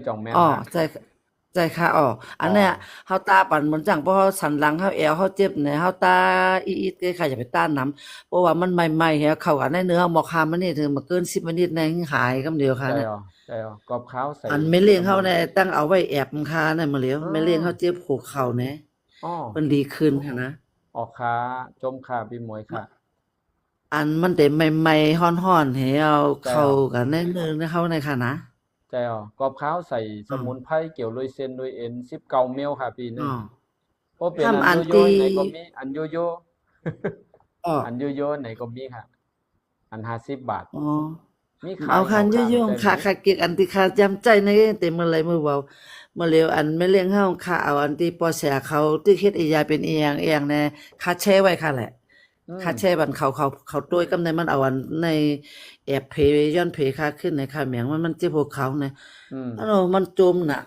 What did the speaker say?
จองแม่อ๋อนฮะใจค่ะอ๋ออัอ๋อนเนี้ยเฮาตาปั่นเหมือนจังเพราะเฮาสันหลังเฮาแอวเฮาเจ็บเนี่ยเฮาตาอีดๆเกยค่ะอย่าไปต้านน้ำเพราะว่ามันใหม่ๆแล้วเข้ากันในเนื้อหมอกคามมันนี่ถึงบ่เกิน10นาทีในหายคำเดียวค่ะเนี่ยใจอ๋อใจอ๋อกรอบขาวใส่อันแม่เลี้ยงเฮาสมุนเนี่ยตั้งเอาไว้แอบค่ะเนี่ยมาเหลียวอ๋อแม่เลี้ยงเฮาเจ็บหัวเข่าแหน่อ้อมันดีขึ้นหั้นนะออกขาจมขาพี่หมวยค่ะอันมันได้ใหม่ๆฮ้อนๆให้เอาเข้าใจอ๋อกันในเนื้อเข้าในค่ะนะใจอ๋อกรอบขาวใส่สอ้อมุนไพรเกี่ยวโดยเส้นโดยเอ็น19เมลค่ะปีหนึอ้องโอ้เป็นทำอันโยโย่อันตีไหนก็มีอันโยโย่ อ้อ อันโยโย่ไหนก็มีค่ะอัน50 บาทอ๋อมีขาเอาคันยเงาขามยุ่งๆค่ะใจหมวยค่ะเกียกอันที่ค่ะจำใจในเต็มอะไรมือเว้ามาเร็วอันไม่เลี้ยงเฮาค่ะเอาอันที่ปอแสเขาที่เฮ็ดอียาเป็นอีหยังอีหยังแน่ค่ะแช่ไว้ค่ะแหละอืมค่ะแช่บันเขาต้วยกำในมันเอาอันในแอบเพย้อนเพค่ะขึ้นในค่ะแหมงมันเจ็บหัวเขาเนี่ยอืมอันโอ้มันจมน่ะ